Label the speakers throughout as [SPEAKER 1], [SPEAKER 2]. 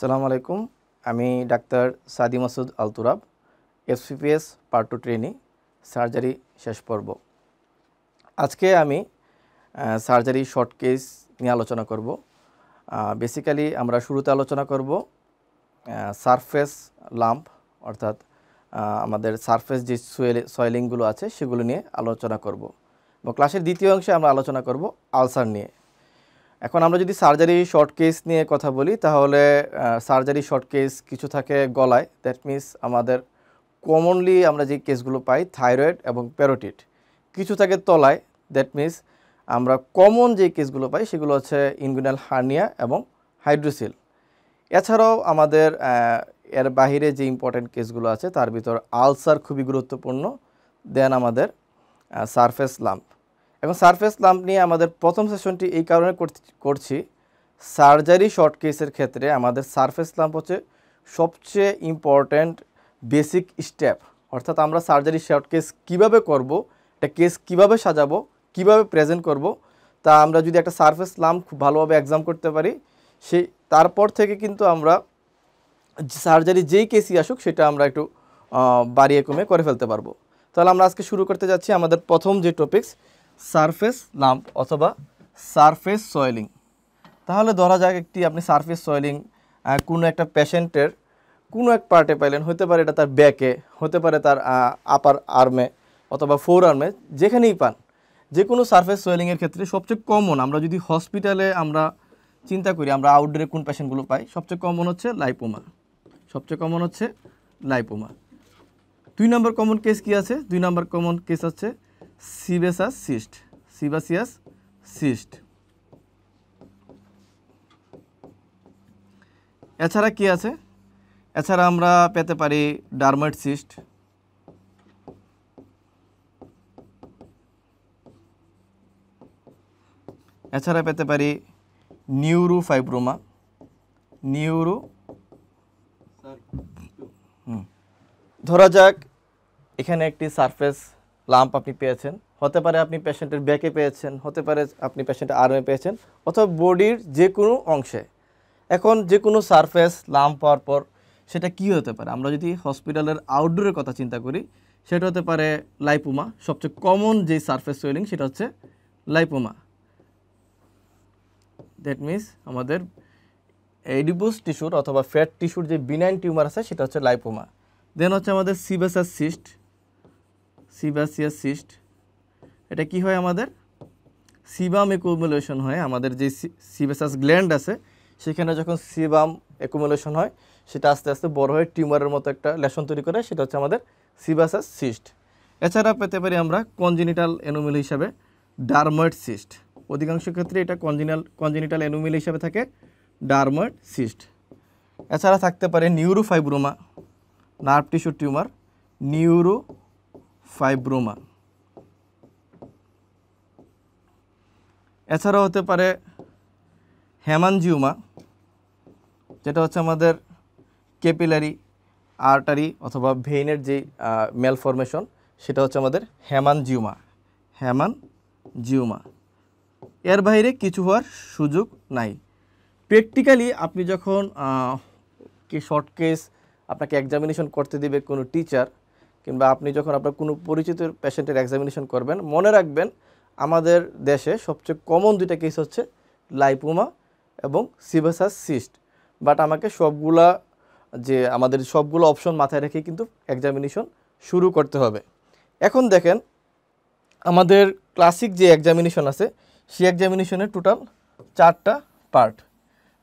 [SPEAKER 1] আসসালামু আলাইকুম। আমি doctor Sadi Masud Al Turab, FCPS part 2 trainee, surgery শেষ পর্ব। আজকে আমি সার্জারি শর্ট কেস নিয়ে আলোচনা করব। বেসিক্যালি আমরা শুরুতে আলোচনা করব সারফেস লাম্প, অর্থাৎ আমাদের সারফেস যে সয়েলিংগুলো আছে সেগুলো নিয়ে আলোচনা করব, এবং ক্লাসের দ্বিতীয় অংশে আমরা আলোচনা করব আলসার নিয়ে। এখন আমরা যদি সার্জারি শর্ট কেস নিয়ে কথা বলি, তাহলে সার্জারি শর্ট কেস কিছু থাকে গলায়, দ্যাট মিনস আমাদের কমনলি আমরা যে কেসগুলো পাই থাইরয়েড এবং প্যারোটিড। কিছু থাকে তলায়, দ্যাট মিনস আমরা কমন যে কেসগুলো পাই সেগুলো হচ্ছে ইনগুইনাল হার্নিয়া এবং হাইড্রোসিল। এছাড়াও আমাদের এর বাহিরে যে ইম্পর্ট্যান্ট কেসগুলো আছে তার ভিতর আলসার খুবই গুরুত্বপূর্ণ, দেন আমাদের সারফেস লাম্প। এখন সারফেস লাম্প নিয়ে আমাদের প্রথম সেশনটি এই কারণে করছি, সার্জারি শর্ট কেসের ক্ষেত্রে আমাদের সারফেস লাম্প হচ্ছে সবচেয়ে ইম্পর্ট্যান্ট বেসিক স্টেপ। অর্থাৎ আমরা সার্জারি শর্ট কেস কীভাবে করব, একটা কেস কীভাবে সাজাবো, কীভাবে প্রেজেন্ট করব, তা আমরা যদি একটা সারফেস লাম্প খুব ভালোভাবে এক্সাম করতে পারি, সেই তারপর থেকে কিন্তু আমরা সার্জারি যেই কেসই আসুক সেটা আমরা একটু বাড়িয়ে কমে করে ফেলতে পারবো। তাহলে আমরা আজকে শুরু করতে যাচ্ছি আমাদের প্রথম যে টপিকস, সারফেস লাম্প অথবা সারফেস সয়েলিং। তাহলে ধরা যাক আপনি সারফেস সয়েলিং কোনো একটা পেশেন্টের কোনো এক পার্টে পাইলেন, হতে পারে এটা তার ব্যাকে, হতে পারে তার আপার আর্মে অথবা ফোর আর্মে, যেখানেই পান। যে কোনো সারফেস সয়েলিংয়ের ক্ষেত্রে সবচেয়ে কমন, আমরা যদি হসপিটালে আমরা চিন্তা করি আমরা আউটডোরে কোন পেশেন্টগুলো পাই, সবচেয়ে কমন হচ্ছে লাইপোমা। সবচেয়ে কমন হচ্ছে লাইপোমা। 2 নম্বর কমন কেস কি আছে? 2 নম্বর কমন কেস হচ্ছে সিবেসাস সিস্ট, সিবাসিয়াস সিস্ট। এছাড়া কি আছে? এছাড়া আমরা পেতে পারি ডারমাইড সিস্ট, এছাড়া পেতে পারি নিউরোফাইব্রোমা, ধরা যাক এখানে একটি সারফেস লাম্প আপনি পেয়েছেন, হতে পারে আপনি পেশেন্টের ব্যাকে পেয়েছেন, হতে পারে আপনি পেশেন্টের আর্মে পেয়েছেন, অথবা বডির যে কোনো অংশে। এখন যে কোনো সারফেস লাম্প পাওয়ার পর সেটা কি হতে পারে? আমরা যদি হসপিটালের আউটডোরের কথা চিন্তা করি, সেটা হতে পারে লাইপোমা। সবচেয়ে কমন যে সারফেস সোয়েলিং সেটা হচ্ছে লাইপোমা। দ্যাট মিনস আমাদের এডিপোস টিস্যুর অথবা ফ্যাট টিস্যুর যে বিনাইন টিউমার আছে সেটা হচ্ছে লাইপোমা। দেন হচ্ছে আমাদের সিবাসাস সিস্ট, সিবাসিয়াস সিস্ট। এটা কি হয়? আমাদের সিবাম অ্যাকুমুলেশন হয়, আমাদের যে সিবাসাস গ্ল্যান্ড আছে সেখানে যখন সিবাম অ্যাকুমুলেশন হয় সেটা আস্তে আস্তে বড় হয়ে টিউমারের মতো একটা লেশন তৈরি করে, সেটা হচ্ছে আমাদের সিবাসাস সিস্ট। এছাড়া পেতে পারি আমরা কনজেনিটাল অ্যানোমালি হিসাবে ডারময়েড সিস্ট। অধিকাংশ ক্ষেত্রে এটা কনজেনিটাল অ্যানোমালি হিসাবে থাকে, ডারময়েড সিস্ট। এছাড়া থাকতে পারে নিউরোফাইব্রোমা, নার্ভ টিস্যুর টিউমার, নিউরোফাইব্রোমা। এছাড়াও হতে পারে হেমানজিওমা, যেটা হচ্ছে আমাদের ক্যাপিলারি আর্টারি অথবা ভেইনের যে ম্যালফরমেশন, সেটা হচ্ছে আমাদের হেমানজিওমা। এর বাইরে কিছু হওয়ার সুযোগ নাই। প্র্যাকটিক্যালি আপনি যখন শর্ট কেস আপনাকে এক্সামিনেশন করতে দিবে কোনো টিচার, কিংবা আপনি যখন আপনার কোনো পরিচিত পেশেন্টের এক্সামিনেশন করবেন, মনে রাখবেন আমাদের দেশে সবচেয়ে কমন 2টা কেস হচ্ছে লাইপোমা এবং সিবাসাস সিস্ট। বাট আমাকে আমাদের সবগুলো অপশন মাথায় রেখে কিন্তু এক্সামিনেশন শুরু করতে হবে। এখন দেখেন আমাদের ক্লাসিক যে এক্সামিনেশন আছে সেই এক্সামিনেশনের টোটাল 4টা পার্ট।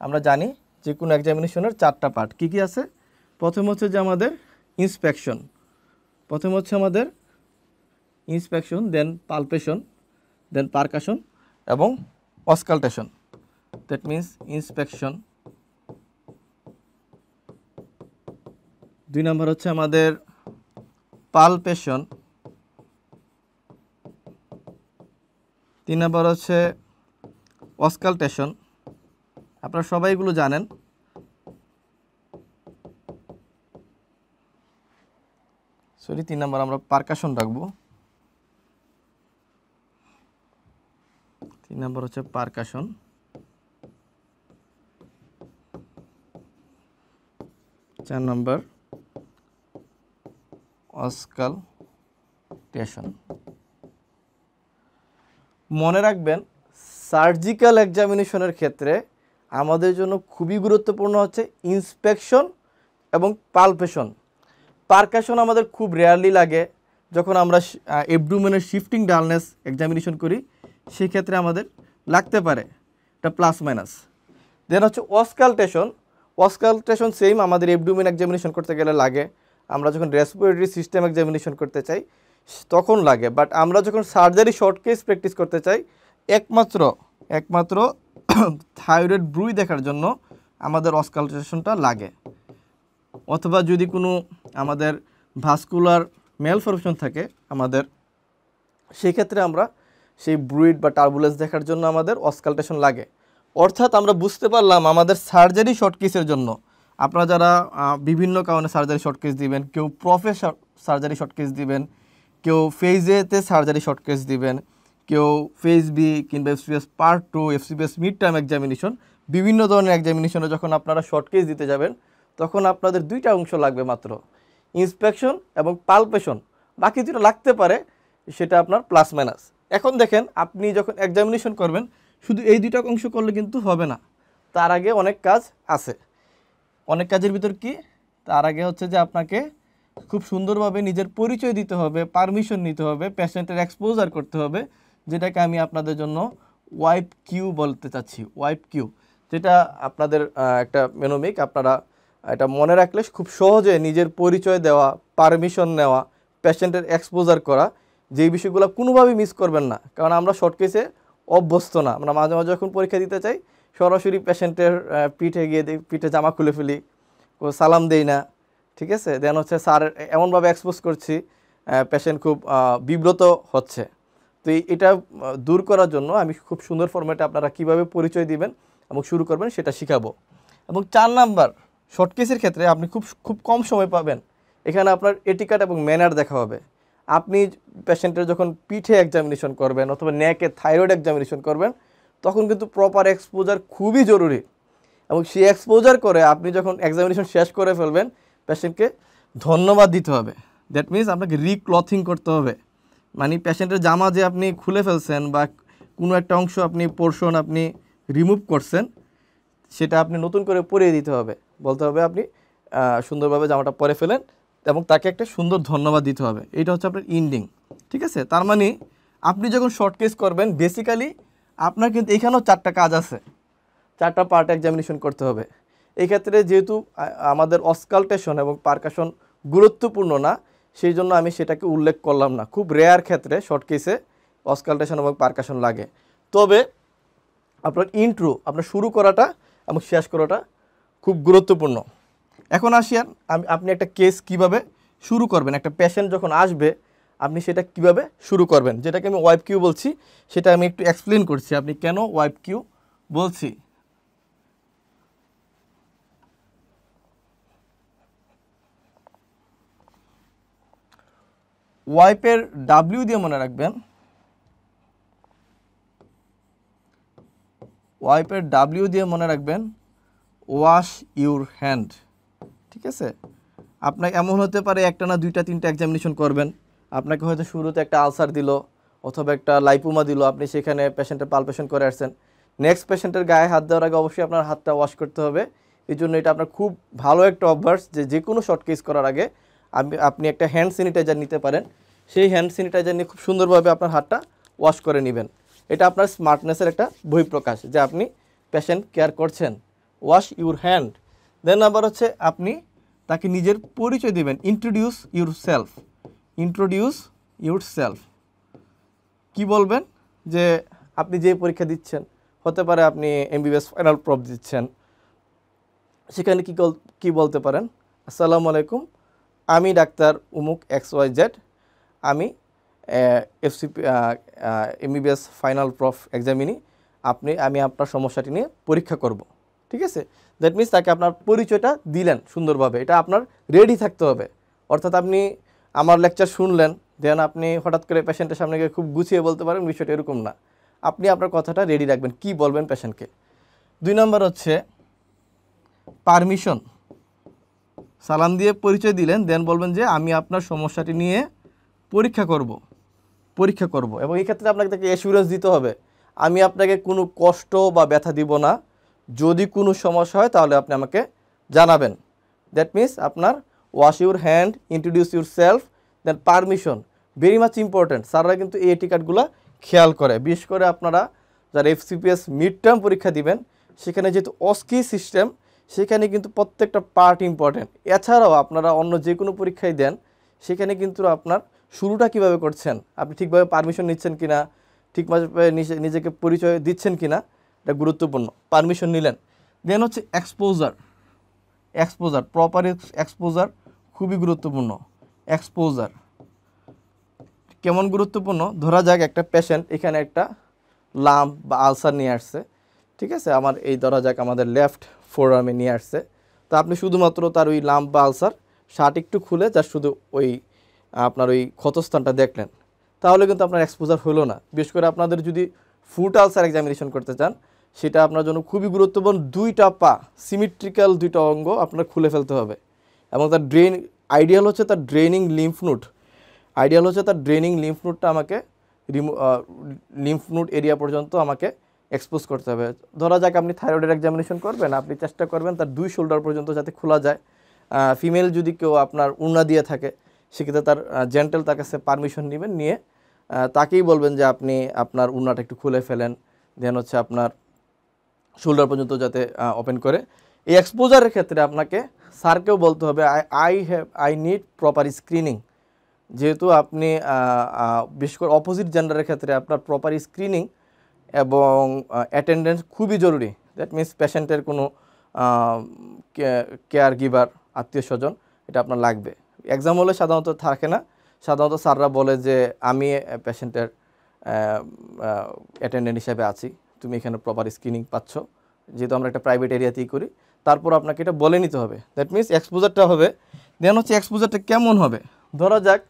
[SPEAKER 1] আমরা জানি যে কোনো এক্সামিনেশনের 4টা পার্ট কী কী আছে। প্রথম হচ্ছে যে আমাদের inspection, then palpation, then percussion এবং অসকালটেশন। That means inspection. 2 নম্বর হচ্ছে আমাদের পালপেশন, 3 নম্বর হচ্ছে অসকালটেশন। আপনারা সবাই এগুলো জানেন। সরি, 3 নম্বর আমরা পারকাশন রাখবো। 3 নম্বর হচ্ছে পারকাশন। 4 নম্বর অস্কালটেশন। মনে রাখবেন সার্জিক্যাল এক্সামিনেশনের ক্ষেত্রে আমাদের জন্য খুবই গুরুত্বপূর্ণ হচ্ছে ইন্সপেকশন এবং পালপেশন। পারকাশন আমাদের খুব রেয়ারলি লাগে, যখন আমরা অ্যাবডোমেনের শিফটিং ডালনেস এক্সামিনেশন করি সেই ক্ষেত্রে আমাদের লাগতে পারে, এটা প্লাস মাইনাস। দেন হচ্ছে অস্কালটেশন। অস্কালটেশন সেম আমাদের অ্যাবডোমেন এক্সামিনেশন করতে গেলে লাগে, আমরা যখন রেসপিরেটরি সিস্টেম এক্সামিনেশন করতে চাই তখন লাগে, বাট আমরা যখন সার্জারি শর্ট কেস প্র্যাকটিস করতে চাই একমাত্র থাইরয়েড ব্রুই দেখার জন্য আমাদের অস্কালটেশনটা লাগে। অথবা যদি কোনো আমাদের ভাস্কুলার ম্যালফরমেশন থাকে আমাদের, সেই ক্ষেত্রে আমরা সেই ব্রুইড বা টার্বুলেন্স দেখার জন্য আমাদের অস্কালটেশন লাগে। অর্থাৎ আমরা বুঝতে পারলাম আমাদের সার্জারি শর্ট কেসের জন্য, আপনারা যারা বিভিন্ন কারণে সার্জারি শর্ট কেস দিবেন, কেউ প্রফেশন সার্জারি শর্ট কেস দিবেন, কেউ ফেজ এতে সার্জারি শর্ট কেস দিবেন, কেউ ফেজ বি কিংবা FCPS part 2, FCPS mid term examination, বিভিন্ন ধরনের এক্সামিনেশনে যখন আপনারা শর্ট কেস দিতে যাবেন তখন আপনাদের দুইটা অংশ লাগবে মাত্র, ইন্সপেকশন এবং পালপেশন। বাকি যেটা লাগতে পারে সেটা আপনার প্লাস মাইনাস। এখন দেখেন আপনি যখন এক্সামিনেশন করবেন শুধু এই দুইটা অংশ করলে কিন্তু হবে না, তার আগে অনেক কাজ আছে। অনেক কাজের ভিতর কি, তার আগে হচ্ছে যে আপনাকে খুব সুন্দরভাবে নিজের পরিচয় দিতে হবে, পারমিশন নিতে হবে, পেশেন্টের এক্সপোজার করতে হবে, যেটাকে আমি আপনাদের জন্য ওয়াইপ কিউ বলতে চাচ্ছি। ওয়াইপ কিউ যেটা আপনাদের একটা মেনোমিক, আপনারা এটা মনে রাখলে খুব সহজে নিজের পরিচয় দেওয়া, পারমিশন নেওয়া, পেশেন্টের এক্সপোজার করা, যেই বিষয়গুলো কোনোভাবেই মিস করবেন না। কারণ আমরা শর্ট কেসে অভ্যস্ত না, আমরা মাঝে মাঝে যখন পরীক্ষা দিতে চাই সরাসরি পেশেন্টের পিঠে গিয়ে পিঠে জামা খুলে ফেলি, সালাম দেই না, ঠিক আছে। দেন হচ্ছে স্যার এমনভাবে এক্সপোজ করছি পেশেন্ট খুব বিব্রত হচ্ছে। তো এটা দূর করার জন্য আমি খুব সুন্দর ফরম্যাটে আপনারা কিভাবে পরিচয় দিবেন এবং শুরু করবেন সেটা শিখাবো। এবং 4 নাম্বার শর্ট কেসের ক্ষেত্রে আপনি খুব কম সময় পাবেন, এখানে আপনার এটিকেট এবং ম্যানার দেখা হবে। আপনি পেশেন্টের যখন পিঠে এক্সামিনেশন করবেন অথবা নেকে থাইরয়েড এক্সামিনেশন করবেন তখন কিন্তু প্রপার এক্সপোজার খুবই জরুরি, এবং সেই এক্সপোজার করে আপনি যখন এক্সামিনেশন শেষ করে ফেলবেন পেশেন্টকে ধন্যবাদ দিতে হবে। দ্যাট মিনস আপনাকে রিক্লথিং করতে হবে, মানে পেশেন্টের জামা যে আপনি খুলে ফেলছেন বা কোনো একটা অংশ আপনি পোর্শন আপনি রিমুভ করছেন সেটা আপনি নতুন করে পরিয়ে দিতে হবে, বলতে হবে আপনি সুন্দরভাবে জামাটা পরে ফেলেন এবং তাকে একটা সুন্দর ধন্যবাদ দিতে হবে। এটা হচ্ছে আপনার ইন্ডিং, ঠিক আছে। তার মানে আপনি যখন শর্ট কেস করবেন বেসিক্যালি আপনার কিন্তু এখানেও 4টা কাজ আছে, 4টা পার্ট এক্সামিনেশন করতে হবে। এই ক্ষেত্রে যেহেতু আমাদের অস্কালটেশন এবং পারকাশন গুরুত্বপূর্ণ না, সেই জন্য আমি সেটাকে উল্লেখ করলাম না। খুব রেয়ার ক্ষেত্রে শর্ট কেসে অস্কালটেশন এবং পারকাশন লাগে। তবে আপনার ইন্ট্রো, আপনার শুরু করাটা এবং শেষ করাটা খুব গুরুত্বপূর্ণ। এখন আসিয়ান আপনি একটা কেস কিভাবে শুরু করবেন, একটা পেশেন্ট যখন আসবে আপনি সেটা কিভাবে শুরু করবেন, যেটাকে আমি ওয়াইপ কিউ বলছি, সেটা আমি একটু এক্সপ্লেন করছি আপনি কেন ওয়াইপ কিউ বলছি। ওয়াইপের ডাব্লিউ দিয়ে মনে রাখবেন, ওয়াইপের ডাব্লিউ দিয়ে মনে রাখবেন ওয়াশ ইউর হ্যান্ড, ঠিক আছে। আপনাকে এমন হতে পারে একটা না 2টা 3টা এক্সামিনেশন করবেন, আপনাকে হয়তো শুরুতে একটা আলসার দিল অথবা একটা লাইপোমা দিল, আপনি সেখানে পেশেন্টের পালপেশন করে আসছেন। নেক্সট পেশেন্টের গায়ে হাত দেওয়ার আগে অবশ্যই আপনার হাতটা ওয়াশ করতে হবে। এই জন্য এটা আপনার খুব ভালো একটা অভ্যাস যে কোনো শর্ট কেস করার আগে আপনি একটা হ্যান্ড স্যানিটাইজার নিতে পারেন, সেই হ্যান্ড স্যানিটাইজার নিয়ে খুব সুন্দরভাবে আপনার হাতটা ওয়াশ করে নেবেন। এটা আপনার স্মার্টনেসের একটা বহিঃপ্রকাশ যে আপনি পেশেন্ট কেয়ার করছেন। Wash your hand. দেন আবার হচ্ছে আপনি তাকে নিজের পরিচয় দিবেন, introduce yourself. Introduce yourself কী বলবেন, যে আপনি যে পরীক্ষা দিচ্ছেন, হতে পারে আপনি এমবিবিএস ফাইনাল প্রপ দিচ্ছেন, সেখানে কি বলতে পারেন, আসসালামু আলাইকুম, আমি ডাক্তার উমুক XYZ, আমি FCP MBBS final proof examinee, আমি আপনার সমস্যাটি নিয়ে পরীক্ষা করব, ঠিক আছে। দ্যাট মিনস তাকে আপনার পরিচয়টা দিলেন সুন্দরভাবে, এটা আপনার রেডি থাকতে হবে। অর্থাৎ আপনি আমার লেকচার শুনলেন, দেন আপনি হঠাৎ করে পেশেন্টের সামনে গিয়ে খুব গুছিয়ে বলতে পারেন, বিষয়টা এরকম না। আপনি আপনার কথাটা রেডি রাখবেন, কি বলবেন পেশেন্টকে। 2 নম্বর হচ্ছে পারমিশন। সালাম দিয়ে পরিচয় দিলেন, দেন বলবেন যে আমি আপনার সমস্যাটি নিয়ে পরীক্ষা করব এবং এই ক্ষেত্রে আপনাকে তাকে অ্যাসুরেন্স দিতে হবে আমি আপনাকে কোনো কষ্ট বা ব্যথা দিব না, যদি কোনো সমস্যা হয় তাহলে আপনি আমাকে জানাবেন। দ্যাট মিনস আপনার wash your hand, introduce yourself, then permission, very much important. স্যাররা কিন্তু এই টিকাটগুলো খেয়াল করে, বিশেষ করে আপনারা যারা FCPS মিড টার্ম পরীক্ষা দিবেন সেখানে যেহেতু অস্কি সিস্টেম, সেখানে কিন্তু প্রত্যেকটা পার্ট ইম্পর্ট্যান্ট। এছাড়াও আপনারা অন্য যে কোনো পরীক্ষায় দেন সেখানে কিন্তু আপনার শুরুটা কিভাবে করছেন, আপনি ঠিকভাবে পারমিশন নিচ্ছেন কিনা, ঠিকভাবে নিজেকে পরিচয় দিচ্ছেন কিনা, এটা গুরুত্বপূর্ণ। পারমিশন নিলেন, দেন হচ্ছে এক্সপোজার, প্রপার এক্সপোজার খুবই গুরুত্বপূর্ণ। এক্সপোজার কেমন গুরুত্বপূর্ণ? ধরা যাক একটা পেশেন্ট এখানে একটা লাম্প বা আলসার নিয়ে আসছে, ঠিক আছে, আমার এই ধরা যাক আমাদের লেফট ফোরআর্মে নিয়ে আসছে, তো আপনি শুধুমাত্র তার ওই লাম্প বা আলসার শার্ট একটু খুলে যার শুধু ওই আপনার ওই ক্ষতস্থানটা দেখলেন, তাহলে কিন্তু আপনার এক্সপোজার হলো না। বিশেষ করে আপনাদের যদি ফুট আলসার এক্সামিনেশন করতে চান সেটা আপনার জন্য খুবই গুরুত্বপূর্ণ। দুইটা পা সিমেট্রিক্যাল দুইটা অঙ্গ আপনার খুলে ফেলতে হবে এবং তার আইডিয়াল হচ্ছে তার ড্রেনিং লিম্ফ নোডটা আমাকে লিম্ফ নোড এরিয়া পর্যন্ত আমাকে এক্সপোজ করতে হবে। ধরা যাক আপনি থাইরয়েডের এক্সামিনেশন করবেন, আপনি চেষ্টা করবেন তার 2 শোল্ডার পর্যন্ত যাতে খোলা যায়। ফিমেল যদি কেউ আপনার উন্না দিয়ে থাকে সেক্ষেত্রে তার জেন্টাল তার কাছে পারমিশন নেবেন, নিয়ে তাকেই বলবেন যে আপনি আপনার উন্নাটা একটু খুলে ফেলেন, দেন হচ্ছে আপনার শোল্ডার পর্যন্ত যাতে ওপেন করে। এই এক্সপোজারের ক্ষেত্রে আপনাকে স্যারকেও বলতে হবে আই নিড প্রপার স্ক্রিনিং। যেহেতু আপনি বিশেষ করে অপোজিট জেন্ডারের ক্ষেত্রে আপনার প্রপার স্ক্রিনিং এবং অ্যাটেন্ডেন্স খুবই জরুরি। দ্যাট মিনস পেশেন্টের কোনো কেয়ার গিভার, আত্মীয় স্বজন এটা আপনার লাগবে। এক্সাম হলে সাধারণত থাকে না, সাধারণত স্যাররা বলে যে আমি পেশেন্টের অ্যাটেন্ডেন্ট হিসেবে আছি, তুমি এখানে প্রপার স্ক্রিনিং পাচ্ছ, যেহেতু আমরা একটা প্রাইভেট এরিয়াতেই করি, তারপর আপনাকে এটা বলে নিতে হবে। দ্যাট মিনস এক্সপোজারটা হবে। দেন হচ্ছে এক্সপোজারটা কেমন হবে? ধরা যাক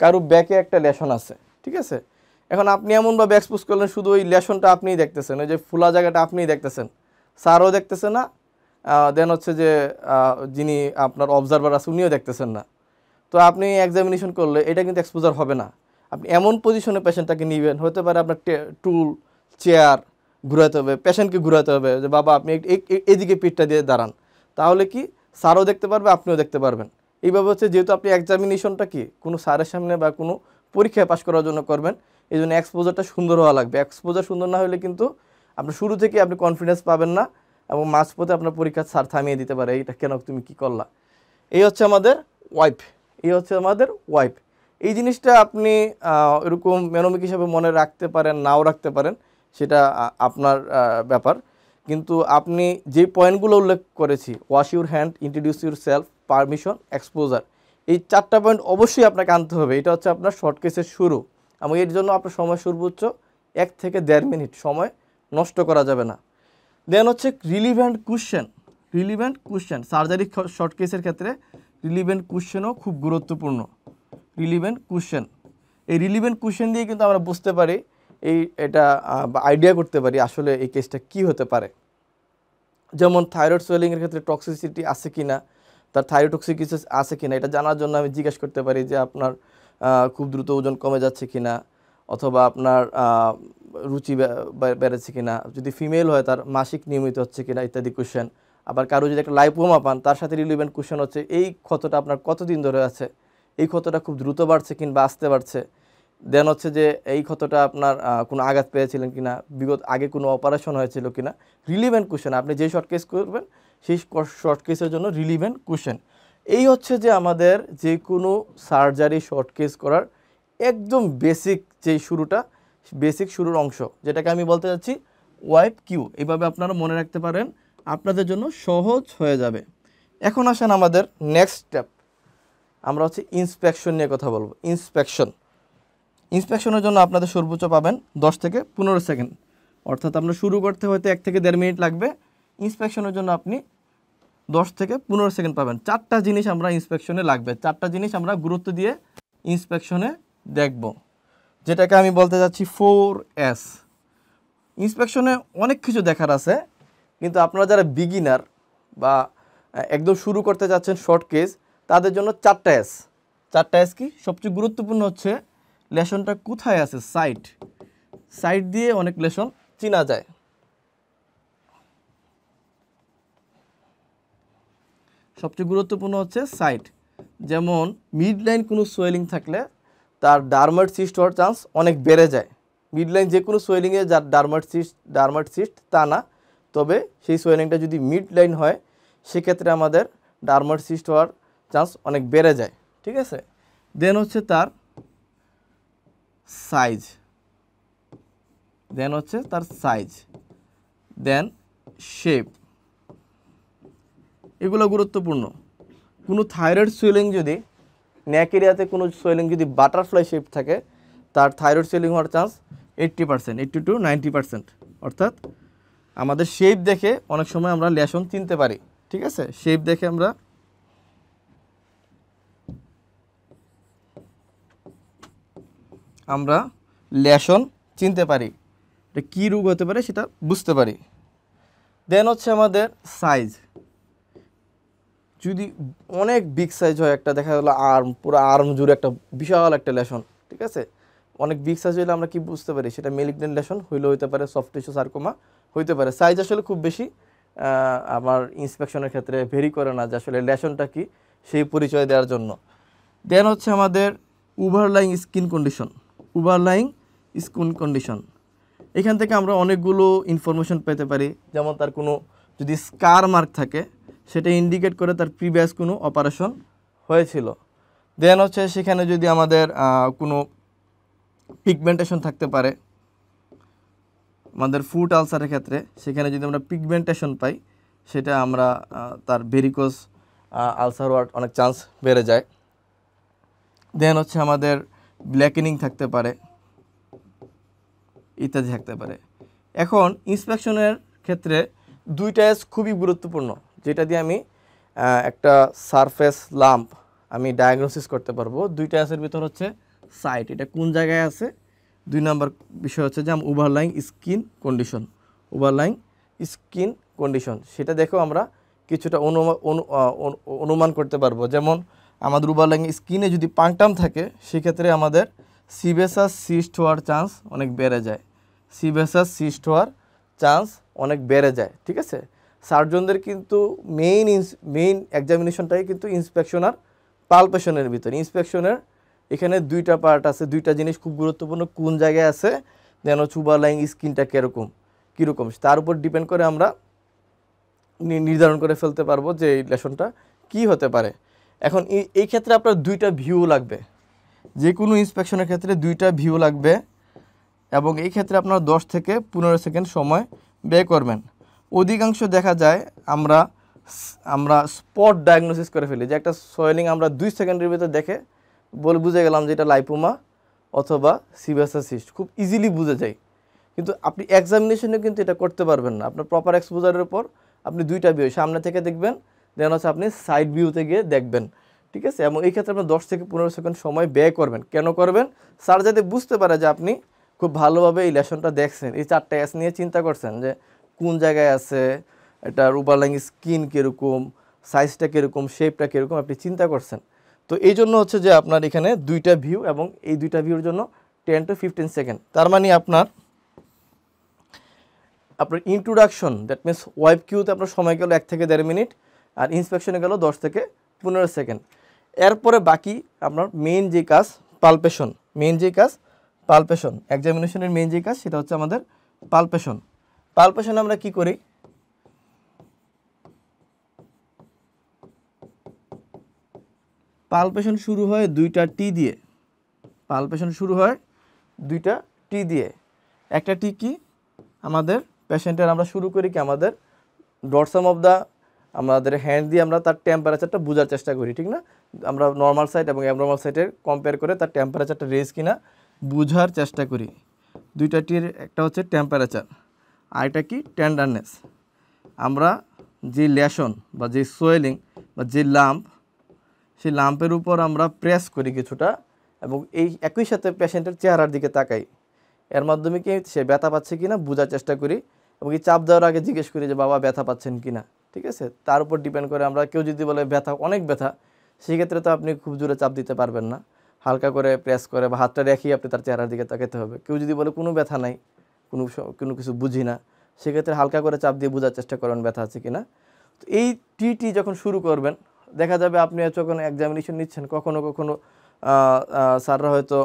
[SPEAKER 1] কারো ব্যাকে একটা লেশন আছে, ঠিক আছে, এখন আপনি এমনভাবে এক্সপোজ করলেন শুধু ওই লেশনটা আপনিই দেখতেছেন, ওই যে ফুলা জায়গাটা আপনিই দেখতেছেন, স্যারও দেখতেছে না, দেন হচ্ছে যে যিনি আপনার অবজারভার আছে উনিও দেখতেছেন না, তো আপনি এক্সামিনেশন করলে এটা কিন্তু এক্সপোজার হবে না। আপনি এমন পজিশনে পেশেন্টটাকে নেবেন, হতে পারে আপনার টুল, চেয়ার ঘুরাতে হবে, পেশেন্টকে ঘুরাতে হবে যে বাবা আপনি এদিকে পিঠটা দিয়ে দাঁড়ান, তাহলে কি স্যারও দেখতে পারবে, আপনিও দেখতে পারবেন। এইভাবে হচ্ছে, যেহেতু আপনি এক্সামিনেশনটা কি কোনো স্যারের সামনে বা কোনো পরীক্ষায় পাশ করার জন্য করবেন, এই জন্য এক্সপোজারটা সুন্দর হওয়া লাগবে। এক্সপোজার সুন্দর না হলে কিন্তু আপনি শুরু থেকে আপনি কনফিডেন্স পাবেন না এবং মাঝপথে আপনার পরীক্ষার স্যার থামিয়ে দিতে পারে, এইটা কেন তুমি কি করলা। এই হচ্ছে আমাদের ওয়াইপ। এই জিনিসটা আপনি এরকম মেনোমিক হিসাবে মনে রাখতে পারেন, নাও রাখতে পারেন, সেটা আপনার ব্যাপার। কিন্তু আপনি যে পয়েন্টগুলো উল্লেখ করেছি, wash your hand, introduce your self, permission, exposure, এই 4টা পয়েন্ট অবশ্যই আপনাকে আনতে হবে। এটা হচ্ছে আপনার শর্ট কেসের শুরু এবং এর জন্য আপনার সময় সর্বোচ্চ 1 থেকে 1.5 মিনিট, সময় নষ্ট করা যাবে না। দেন হচ্ছে রিলিভেন্ট কোশ্চেন, সার্জারি শর্ট কেসের ক্ষেত্রে রিলিভেন্ট কোশ্চেনও খুব গুরুত্বপূর্ণ। এই রিলিভেন্ট কোশ্চেন দিয়ে কিন্তু আমরা বুঝতে পারি এটা আইডিয়া করতে পারি আসলে এই কেসটা কি হতে পারে। যেমন থাইরয়েড সোয়েলিংয়ের ক্ষেত্রে টক্সিসিটি আছে কিনা, তার থাইরোটক্সিকিসিস আছে কিনা, এটা জানার জন্য আমি জিজ্ঞেস করতে পারি যে আপনার খুব দ্রুত ওজন কমে যাচ্ছে কিনা, অথবা আপনার রুচি বেড়েছে কিনা, যদি ফিমেল হয় তার মাসিক নিয়মিত হচ্ছে কিনা, ইত্যাদি কোশ্চেন। আবার কারো যদি একটা লাইপোমা পান, তার সাথে রিলিভেন্ট কোশ্চেন হচ্ছে এই ক্ষতটা আপনার কতদিন ধরে আছে, এই ক্ষতটা খুব দ্রুত বাড়ছে কিংবা আসতে বাড়ছে। দেন হচ্ছে যে এই ক্ষতটা আপনার কোনো আঘাত পেয়েছিলেন কিনা, বিগত আগে কোনো অপারেশন হয়েছিল কিনা। রিলিভেন্ট কোশ্চেন, আপনি যে শর্ট কেস করবেন সেই শর্ট কেসের জন্য রিলিভেন্ট কোশ্চেন। এই হচ্ছে যে আমাদের যে কোনো সার্জারি শর্ট কেস করার একদম বেসিক যেই বেসিক শুরুর অংশ, যেটাকে আমি বলতে চাচ্ছি ওয়াইপ কিউ। এইভাবে আপনারা মনে রাখতে পারেন, আপনাদের জন্য সহজ হয়ে যাবে। এখন আসেন আমাদের নেক্সট স্টেপ, আমরা হচ্ছে ইন্সপেকশন নিয়ে কথা বলবো। ইন্সপেকশনের জন্য আপনাদের সর্বোচ্চ পাবেন 10 থেকে 15 সেকেন্ড, অর্থাৎ আমরা শুরু করতে হয়তো 1 থেকে 1.5 মিনিট লাগবে। ইন্সপেকশনের জন্য আপনি 10 থেকে 15 সেকেন্ড পাবেন। 4টা জিনিস আমরা ইন্সপেকশনে লাগবে, 4টা জিনিস আমরা গুরুত্ব দিয়ে ইন্সপেকশনে দেখব, যেটাকে আমি বলতে যাচ্ছি 4S। ইন্সপেকশনে অনেক কিছু দেখার আছে, কিন্তু আপনারা যারা বিগিনার বা একদম শুরু করতে যাচ্ছেন শর্ট কেস, তাদের জন্য 4টা এস। 4টা এস কি? সবচেয়ে গুরুত্বপূর্ণ হচ্ছে লেশনটা কোথায় আছে, সাইট। সাইট দিয়ে অনেক লেশন চেনা যায়। সবচেয়ে গুরুত্বপূর্ণ হচ্ছে সাইট। যেমন মিড লাইন কোনো সোয়েলিং থাকলে তার ডার্মাট সিস্ট হওয়ার চান্স অনেক বেড়ে যায়। মিড লাইন যে কোনো সোয়েলিংয়ে যার ডার্মাট সিস্ট তা না, তবে সেই সোয়েলিংটা যদি মিড লাইন হয় সেক্ষেত্রে আমাদের ডার্মাট সিস্ট হওয়ার চান্স অনেক বেড়ে যায়। ঠিক আছে, দেন হচ্ছে তার সাইজ, দেন শেপ, এগুলো গুরুত্বপূর্ণ। কোনো থাইরয়েড সোয়েলিং যদি নেক এরিয়াতে কোনো সোয়েলিং যদি বাটারফ্লাই শেপ থাকে, তার থাইরয়েড সোয়েলিং হওয়ার চান্স 80%, 80 to 90%। অর্থাৎ আমাদের শেপ দেখে অনেক সময় আমরা লেশন চিনতে পারি। ঠিক আছে, শেপ দেখে আমরা লেশন চিনতে পারি, এটা কী রোগ হতে পারে সেটা বুঝতে পারি। দেন হচ্ছে আমাদের সাইজ। যদি অনেক বিগ সাইজ হয়, একটা দেখা গেলো আর্ম, পুরো আর্ম জুড়ে একটা বিশাল একটা লেশন, ঠিক আছে, অনেক বিগ সাইজ হইলে আমরা কি বুঝতে পারি সেটা মেলিগন্যান্ট লেশন হইলে হইতে পারে, সফট টিস্যু সার্কোমা হইতে পারে। সাইজ আসলে খুব বেশি আমার ইন্সপেকশনের ক্ষেত্রে ভেরি করে না যে আসলে লেশনটা কি, সেই পরিচয় দেওয়ার জন্য। দেন হচ্ছে আমাদের ওভারলাইং স্কিন কন্ডিশন। এখান থেকে আমরা অনেকগুলো ইনফরমেশন পেতে পারি। যেমন তার কোনো যদি স্কার মার্ক থাকে সেটা ইন্ডিকেট করে তার প্রিভিয়াস কোনো অপারেশন হয়েছিল। দেন হচ্ছে সেখানে যদি আমাদের কোনো পিগমেন্টেশন থাকতে পারে, আমাদের ফুট আলসারের ক্ষেত্রে সেখানে যদি আমরা পিগমেন্টেশন পাই, সেটা আমরা তার ভেরিকোজ আলসার হওয়ার অনেক চান্স বেড়ে যায়। দেন হচ্ছে আমাদের ব্ল্যাকেনিং থাকতে পারে, ইত্যাদি থাকতে পারে। এখন ইন্সপেকশনের ক্ষেত্রে 2টা এস খুবই গুরুত্বপূর্ণ, যেটা দিয়ে আমি একটা সারফেস লাম্প আমি ডায়াগনোসিস করতে পারবো। 2টা এসের ভিতর হচ্ছে সাইট, এটা কোন জায়গায় আছে। 2 নম্বর বিষয় হচ্ছে যে ওভারলাইং স্কিন কন্ডিশন, সেটা দেখেও আমরা কিছুটা অনুমান করতে পারবো। যেমন আমাদের ওভারলাইং স্কিনে যদি পাংটাম থাকে, সেক্ষেত্রে আমাদের সিবেসাস সিস্ট হওয়ার চান্স অনেক বেড়ে যায়। ঠিক আছে, সার্জনদের কিন্তু মেইন এক্সামিনেশনটাই কিন্তু ইন্সপেকশন আর পালপেশনের ভিতরে। ইন্সপেকশনের এখানে 2টা পার্ট আছে, 2টা জিনিস খুব গুরুত্বপূর্ণ, কোন জায়গায় আছে, দেন হচ্ছে ওভারলাইং স্কিনটা কীরকম, তার উপর ডিপেন্ড করে আমরা নির্ধারণ করে ফেলতে পারবো যে এই লেশনটা কী হতে পারে। এখন এই ক্ষেত্রে আপনার 2টা ভিউ লাগবে, যে কোনো ইন্সপেকশনের ক্ষেত্রে 2টা ভিউ লাগবে, এবং এই ক্ষেত্রে আপনার 10 থেকে 15 সেকেন্ড সময় ব্যয় করবেন। অধিকাংশ দেখা যায় আমরা স্পট ডায়াগনোসিস করে ফেলি, যে একটা সোয়েলিং আমরা 2 সেকেন্ডের ভিতরে দেখে বুঝে গেলাম যে এটা লাইপোমা অথবা সিবেসাস সিস্ট, খুব ইজিলি বুঝে যায়। কিন্তু আপনি এক্সামিনেশনে কিন্তু এটা করতে পারবেন না। আপনার প্রপার এক্সপোজারের উপর আপনি 2টা ভিউ, সামনে থেকে দেখবেন, দেন হচ্ছে আপনি সাইড ভিউতে গিয়ে দেখবেন। ঠিক আছে, এবং এই ক্ষেত্রে আপনার 10 থেকে 15 সেকেন্ড সময় ব্যয় করবেন। কেন করবেন? স্যার যাতে বুঝতে পারে যে আপনি খুব ভালোভাবে এই লেশনটা দেখছেন, এই 4টা এস নিয়ে চিন্তা করছেন যে কোন জায়গায় আছে, এটার ওভারলাইং স্কিন কীরকম, সাইজটা কীরকম, শেপটা কীরকম, আপনি চিন্তা করছেন। তো এই জন্য হচ্ছে যে আপনার এখানে 2টা ভিউ, এবং এই 2টা ভিউর জন্য 10 to 15 সেকেন্ড। তার মানে আপনার ইন্ট্রোডাকশন, দ্যাট মিনস ওয়াইপ কিউতে আপনার সময় গেল 1 থেকে 1.5 মিনিট, আর ইন্সপেকশনে গেল 10 থেকে 15 সেকেন্ড। এরপরে বাকি আপনার মেইন যে কাজ পালপেশন, এক্সামিনেশনের মেইন যে কাজ সেটা হচ্ছে আমাদের পালপেশন আমরা কি করি? পালপেশন শুরু হয় 2টা টি দিয়ে। একটা টি কি আমাদের পেশেন্টের, আমরা শুরু করি কি আমাদের ডরসাম অফ দা, আমাদের হ্যান্ড দিয়ে আমরা তার টেম্পারেচারটা বোঝার চেষ্টা করি, ঠিক না? আমরা নর্মাল সাইড এবং অ্যাবনর্মাল সাইডের কম্পেয়ার করে তার টেম্পারেচারটা রেজ কিনা বোঝার চেষ্টা করি। 2টা টির একটা হচ্ছে টেম্পারেচার, আর এটা কি টেন্ডারনেস। আমরা যে লেশন বা যে সোয়েলিং বা যে লাম্প, সেই লাম্পের উপর আমরা প্রেস করি কিছুটা, এবং এই একই সাথে পেশেন্টের চেহারার দিকে তাকাই। এর মাধ্যমে কি সে ব্যথা পাচ্ছে কিনা বোঝার চেষ্টা করি, এবং এই চাপ দেওয়ার আগে জিজ্ঞেস করি যে বাবা ব্যথা পাচ্ছেন কিনা। ঠিক আছে, তার উপর ডিপেন্ড করে আমরা, কেউ যদি বলে ব্যথা, অনেক ব্যথা, সেক্ষেত্রে তো আপনি খুব জোরে চাপ দিতে পারবেন না, হালকা করে প্রেস করে বা হাতটা রেখেই আপনি তার চেহারার দিকে তাকাতে হবে। কেউ যদি বলে কোনো ব্যথা নাই, কোনো কিছু বুঝি না, সেক্ষেত্রে হালকা করে চাপ দিয়ে বোঝার চেষ্টা করেন ব্যথা আছে কি না। তো এই টিটি যখন শুরু করবেন, দেখা যাবে আপনি যখন এক্সামিনেশন নিচ্ছেন, কখনো কখনো স্যাররা হয়তো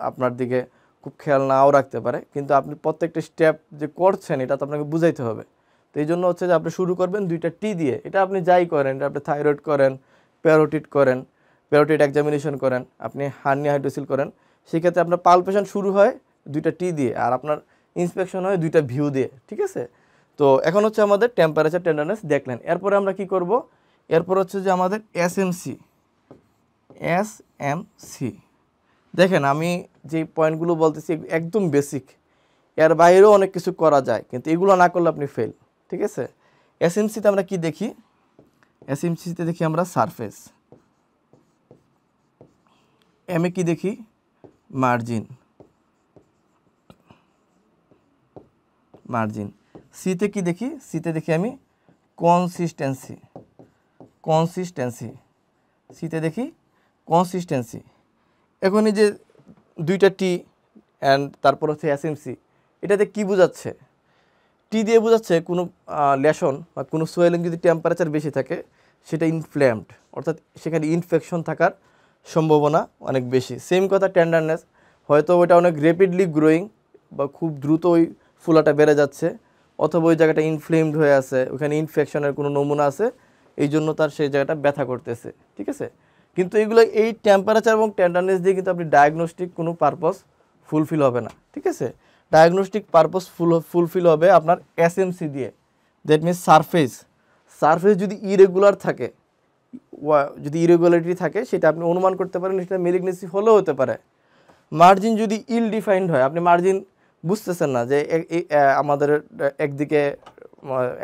[SPEAKER 1] আপনার দিকে খুব খেয়াল নাও রাখতে পারে, কিন্তু আপনি প্রত্যেকটা স্টেপ যে করছেন এটা তো আপনাকে বুঝাইতে হবে। তো এই জন্য হচ্ছে যে আপনি শুরু করবেন 2টা টি দিয়ে। এটা আপনি যাই করেন, এটা আপনি থাইরয়েড করেন, প্যারোটিড করেন, প্যারোটিড এক্সামিনেশন করেন, আপনি হার্নিয়া হাইড্রোসিল করেন, সেক্ষেত্রে আপনার পালপেশন শুরু হয় 2টা টি দিয়ে, আর আপনার ইন্সপেকশন হয় 2টা ভিউ দিয়ে। ঠিক আছে? তো এখন হচ্ছে আমাদের টেম্পারেচার টেন্ডারনেস দেখলেন। এরপরে আমরা কি করব? এরপর হচ্ছে যে আমাদের এসএমসি। দেখেন আমি যে পয়েন্টগুলো বলতেছি একদম বেসিক, এর বাইরেও অনেক কিছু করা যায়, কিন্তু এগুলো না করলে আপনি ফেল। ঠিক আছে? এসএমসিতে আমরা কি দেখি? এসএমসিতে দেখি আমরা সারফেস, এমে কি দেখি? মার্জিন, সিতে কি দেখি? সিতে দেখি আমি কনসিস্টেন্সি, সিতে দেখি কনসিস্টেন্সি। এখন এই যে 2টা টি অ্যান্ড তারপর হচ্ছে এসএমসি, এটাতে কি বোঝাচ্ছে? টি দিয়ে বোঝাচ্ছে কোনো লেশন বা কোনো সোয়েলিং যদি টেম্পারেচার বেশি থাকে সেটা ইনফ্লেমড, অর্থাৎ সেখানে ইনফেকশন থাকার সম্ভাবনা অনেক বেশি। সেম কথা টেন্ডারনেস, হয়তো ওইটা অনেক র্যাপিডলি গ্রোয়িং বা খুব দ্রুত ওই ফুলাটা বেড়ে যাচ্ছে, অথবা ওই জায়গাটা ইনফ্লেমড হয়ে আছে, ওখানে ইনফেকশনের কোনো নমুনা আছে, এই জন্য তার সেই জায়গাটা ব্যথা করতেছে। ঠিক আছে? কিন্তু এগুলো এই টেম্পারেচার এবং টেন্ডারনেস দিয়ে কিন্তু আপনি ডায়াগনস্টিক কোনো পারপস ফুলফিল হবে না। ঠিক আছে? ডায়াগনস্টিক পারপস ফুলফিল হবে আপনার এসএমসি দিয়ে। দ্যাট মিনস সারফেস যদি ইরেগুলার থাকে, যদি ইরেগুলারিটি থাকে, সেটা আপনি অনুমান করতে পারেন সেটা মেলিগনেন্সি হলেও হতে পারে। মার্জিন যদি ইল ডিফাইন্ড হয়, আপনি মার্জিন বুঝতেছেন না যে আমাদের একদিকে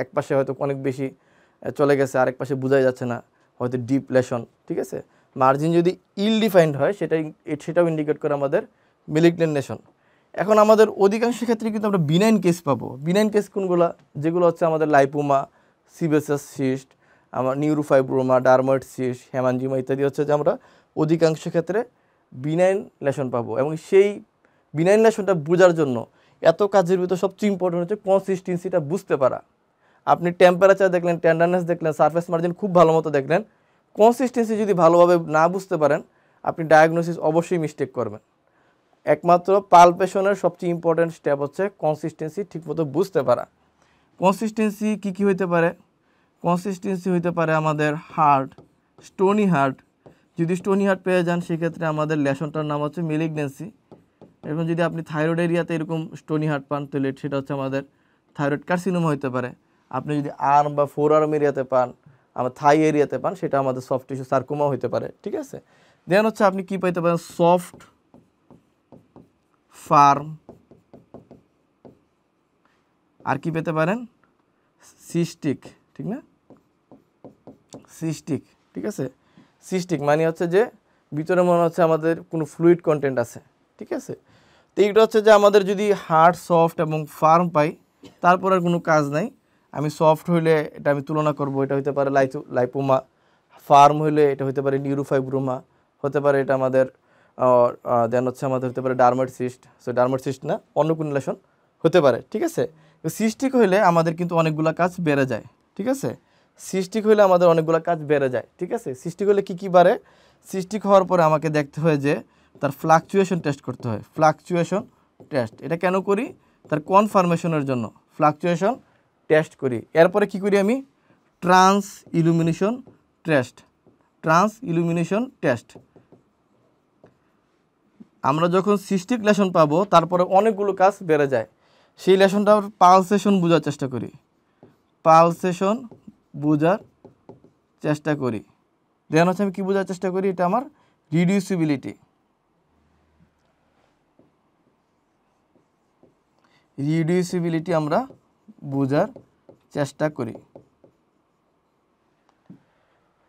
[SPEAKER 1] এক পাশে হয়তো অনেক বেশি চলে গেছে, আরেক পাশে বোঝাই যাচ্ছে না, হয়তো ডিপ লেশন। ঠিক আছে? মার্জিন যদি ইল ডিফাইন্ড হয়, সেটাও ইন্ডিকেট করে আমাদের মেলিগনেন্ট লেশন। এখন আমাদের অধিকাংশ ক্ষেত্রে কিন্তু আমরা বিনাইন কেস পাবো। বিনাইন কেস কোনগুলো? যেগুলো হচ্ছে আমাদের লাইপোমা, সিবেসাস সিস্ট, আমার নিউরোফাইব্রোমা, ডারময়েড সিস্ট, হেমানজিমা ইত্যাদি হচ্ছে যে আমরা অধিকাংশ ক্ষেত্রে বিনাইন লেশন পাবো। এবং সেই বিনাইন লেশনটা বোঝার জন্য এত কাজের ভিতর সবচেয়ে ইম্পর্টেন্ট হচ্ছে কনসিস্টেন্সিটা বুঝতে পারা। আপনি টেম্পারেচার দেখলেন, টেন্ডারনেস দেখলেন, সারফেস মার্জিন খুব ভালো মতো দেখলেন, কনসিস্টেন্সি যদি ভালোভাবে না বুঝতে পারেন, আপনি ডায়াগনোসিস অবশ্যই মিস্টেক করবেন। একমাত্র পালপেশনের সবচেয়ে ইম্পর্টেন্ট স্টেপ হচ্ছে কনসিস্টেন্সি ঠিকমতো বুঝতে পারা। কনসিস্টেন্সি কী হইতে পারে? কনসিস্টেন্সি হইতে পারে আমাদের হার্ট, স্টোনি হার্ট। যদি স্টোনি হার্ট পেয়ে যান, সেক্ষেত্রে আমাদের লেশনটার নাম হচ্ছে মেলিগনেন্সি। এবং যদি আপনি থাইরয়েড এরিয়াতে এরকম স্টোনি হার্ট পান, তাহলে সেটা হচ্ছে আমাদের থাইরয়েড কার্সিনোমা হতে পারে। আপনি যদি আর্ম বা ফোর আর্ম এরিয়াতে পান, আমার থাই এরিয়াতে পান, সেটা আমাদের সফট টিস্যু সার্কোমা হতে পারে। ঠিক আছে? দেন হচ্ছে আপনি কি পাইতে পারেন? সফট ফার্ম, আর কি পেতে পারেন? সিস্টিক। ঠিক না? সিস্টিক। ঠিক আছে? সিস্টিক মানে হচ্ছে যে ভিতরে মনে হচ্ছে আমাদের কোনো ফ্লুইড কন্টেন্ট আছে। ঠিক আছে? তো এইটা হচ্ছে যে আমাদের যদি হার্ড, সফট এবং ফার্ম পাই, তারপর আর কোনো কাজ নাই। আমি সফট হইলে এটা আমি তুলনা করব, এটা হতে পারে লাইপোমা। ফার্ম হইলে এটা হতে পারে নিউরোফাইব্রোমা, হতে পারে এটা আমাদের দেন হচ্ছে আমাদের হতে পারে dermoid cyst. So dermoid cyst না, অন্য কোনো লেশন হতে পারে। ঠিক আছে? সিস্টিক হইলে আমাদের কিন্তু অনেকগুলো কাজ বেড়ে যায়। ঠিক আছে? সিস্টিক হইলে আমাদের অনেকগুলো কাজ বেড়ে যায়। ঠিক আছে? সিস্টিক হলে কী বাড়ে? সিস্টিক হওয়ার পরে আমাকে দেখতে হয় যে তার ফ্লাকচুয়েশন টেস্ট করতে হয়। ফ্লাকচুয়েশন টেস্ট এটা কেন করি? তার কনফার্মেশনের জন্য ফ্লাকচুয়েশন টেস্ট করি। এরপরে কি করি আমি? Trans illumination test. আমরা যখন সিস্টিক লেশন পাবো, তারপরে অনেকগুলো কাজ বেড়ে যায়। সেই লেশনটা পালসেশন বোঝার চেষ্টা করি। দেন হচ্ছে আমি কী বোঝার চেষ্টা করি? এটা আমার রিডিউসিবিলিটি আমরা বোঝার চেষ্টা করি।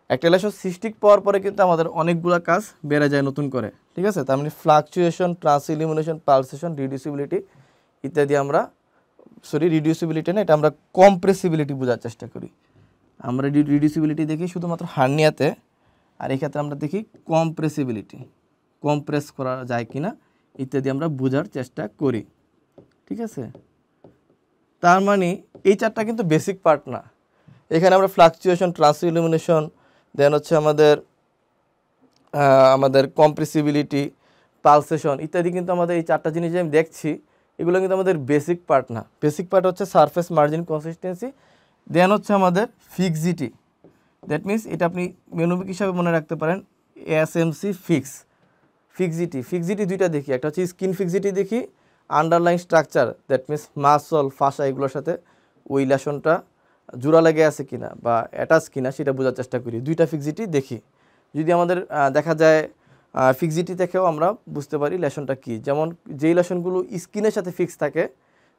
[SPEAKER 1] একটা লেশন সিস্টিক পাওয়ার পরে কিন্তু আমাদের অনেকগুলো কাজ বেড়ে যায় নতুন করে। ঠিক আছে? তার মানে ফ্লাকচুয়েশন, ট্রান্স ইলুমিনেশন, পালসেশন, রিডিউসিবিলিটি ইত্যাদি আমরা রিডিউসিবিলিটি না, এটা আমরা কম্প্রেসিবিলিটি বোঝার চেষ্টা করি। আমরা রিডিউসিবিলিটি দেখি শুধুমাত্র হার্নিয়াতে, আর এই ক্ষেত্রে আমরা দেখি কম্প্রেসিবিলিটি, কম্প্রেস করা যায় কিনা ইত্যাদি আমরা বোঝার চেষ্টা করি। ঠিক আছে, তার মানে এই চারটা কিন্তু বেসিক পার্ট না। এখানে আমরা ফ্লাকচুয়েশন, ট্রান্সইলুমিনেশন, দেন হচ্ছে আমাদের কম্প্রেসিবিলিটি, পালসেশন ইত্যাদি কিন্তু আমাদের এই চারটা জিনিস যে আমি দেখছি এগুলো কিন্তু আমাদের বেসিক পার্ট না। বেসিক পার্ট হচ্ছে সারফেস মার্জিন কনসিস্টেন্সি, দেন হচ্ছে আমাদের ফিক্সিটি। দ্যাট মিনস এটা আপনি মেনোমিক হিসাবে মনে রাখতে পারেন এসএমসি ফিক্সিটি দুইটা দেখি, একটা হচ্ছে স্কিন ফিক্সিটি দেখি, underline structure that means muscle, ফাসা এগুলোর সাথে ওই লেশনটা জোড়া লেগে আছে কিনা বা অ্যাটাচ কিনা সেটা বোঝার চেষ্টা করি। দুইটা ফিক্সিটি দেখি, যদি আমাদের দেখা যায় ফিক্সিটি থেকেও আমরা বুঝতে পারি লেশনটা কী। যেমন যেই লেশনগুলো স্কিনের সাথে ফিক্স থাকে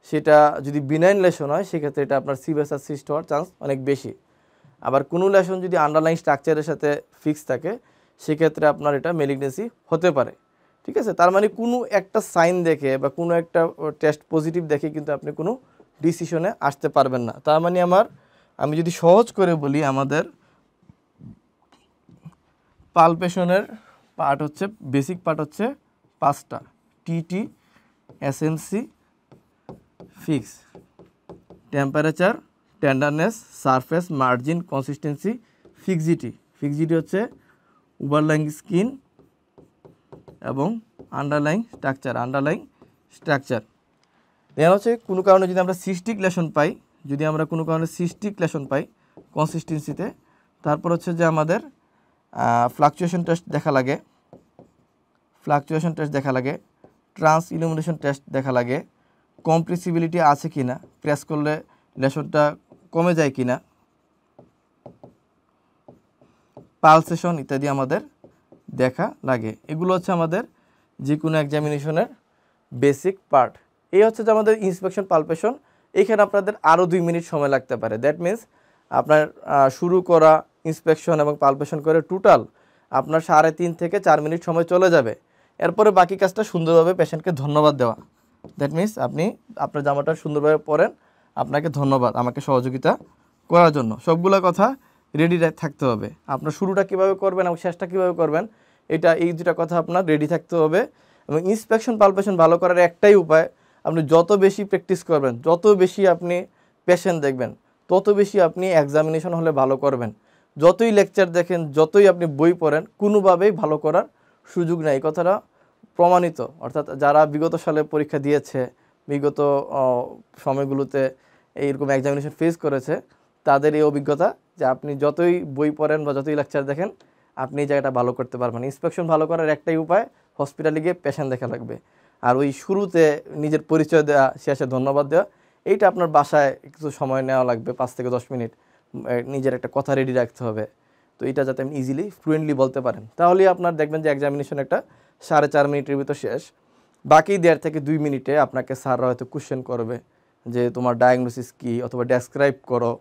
[SPEAKER 1] সেটা যদি বিনাইন লেশন হয় সেক্ষেত্রে এটা আপনার সিভাসাস সিস্ট হওয়ার চান্স অনেক বেশি। আবার কোনো লেশন যদি আন্ডারলাইন স্ট্রাকচারের সাথে ফিক্স থাকে সেক্ষেত্রে আপনার এটা মেলিগনেন্সি হতে পারে। ঠিক আছে, তার মানে কোনো একটা সাইন দেখে বা কোনো একটা টেস্ট পজিটিভ দেখে কিন্তু আপনি কোনো ডিসিশনে আসতে পারবেন না। তার মানে আমি যদি সহজ করে বলি, আমাদের পালপেশনের পার্ট হচ্ছে, বেসিক পার্ট হচ্ছে পাঁচটা: TT, SMC, fix, temperature, tenderness, surface margin consistency, fixity হচ্ছে ওভারলাইং স্কিন এবং আন্ডারলাইং স্ট্রাকচার। দেন হচ্ছে কোনো কারণে যদি আমরা সিস্টিক লেশন পাই কনসিস্টেন্সিতে, তারপর হচ্ছে যে আমাদের ফ্লাকচুয়েশন টেস্ট দেখা লাগে, ট্রান্স ইলুমিনেশন টেস্ট দেখা লাগে, কম্প্রেসিবিলিটি আছে কিনা, প্রেস করলে লেশনটা কমে যায় কিনা, পালসেশন ইত্যাদি আমাদের দেখা লাগে। এগুলো হচ্ছে আমাদের যে কোনো এক্সামিনেশনের বেসিক পার্ট। এই হচ্ছে যে আমাদের ইন্সপেকশন পালপেশন। এইখানে আপনাদের আরও 2 মিনিট সময় লাগতে পারে। দ্যাট মিনস আপনার শুরু করা ইন্সপেকশন এবং পালপেশন করে টোটাল আপনার 3.5 থেকে 4 মিনিট সময় চলে যাবে। এরপরে বাকি কাজটা সুন্দরভাবে পেশেন্টকে ধন্যবাদ দেওয়া। দ্যাট মিনস আপনি আপনার জামাটা সুন্দরভাবে পরেন, আপনাকে ধন্যবাদ আমাকে সহযোগিতা করার জন্য। সবগুলো কথা রেডি থাকতে হবে। আপনার শুরুটা কীভাবে করবেন এবং শেষটা কীভাবে করবেন এই দুটা কথা আপনার রেডি থাকতে হবে। এবং ইন্সপেকশন পালপেশন ভালো করার একটাই উপায়, আপনি যত বেশি প্র্যাকটিস করবেন, যত বেশি আপনি পেশেন্ট দেখবেন, তত বেশি আপনি এক্সামিনেশন হলে ভালো করবেন। যতই লেকচার দেখেন, যতই আপনি বই পড়েন, কোনোভাবেই ভালো করার সুযোগ নেই। এই কথাটা প্রমাণিত। অর্থাৎ যারা বিগত সালে পরীক্ষা দিয়েছে, বিগত সময়গুলোতে এইরকম এক্সামিনেশন ফেস করেছে, তাদের এই অভিজ্ঞতা যে আপনি যতই বই পড়েন বা যতই লেকচার দেখেন, আপনি এই জায়গাটা ভালো করতে পারবেন। ইন্সপেকশন ভালো করার একটাই উপায়, হসপিটালে গিয়ে পেশেন্ট দেখা লাগবে। আর ওই শুরুতে নিজের পরিচয় দেওয়া, শেষে ধন্যবাদ দেওয়া, এইটা আপনার বাসায় কিছু সময় নেওয়া লাগবে, 5 থেকে 10 মিনিট। নিজের একটা কথা রেডি রাখতে হবে। তো এটা যাতে আপনি ইজিলি ফ্লুয়েন্টলি বলতে পারেন, তাহলেই আপনার দেখবেন যে এক্সামিনেশন একটা 4.5 মিনিটের ভিতর শেষ। বাকি 1.5 থেকে 2 মিনিটে আপনাকে স্যাররা হয়তো কোশ্চেন করবে যে তোমার ডায়াগনোসিস কী, অথবা ডেসক্রাইব করো,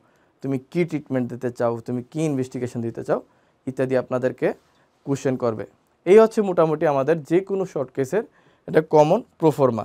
[SPEAKER 1] তুমি কী ট্রিটমেন্ট দিতে চাও, তুমি কী ইনভেস্টিগেশন দিতে চাও ইত্যাদি আপনাদেরকে কোশ্চেন করবে। এই হচ্ছে মোটামুটি আমাদের যে কোনো শর্ট কেসের একটা কমন প্রোফর্মা।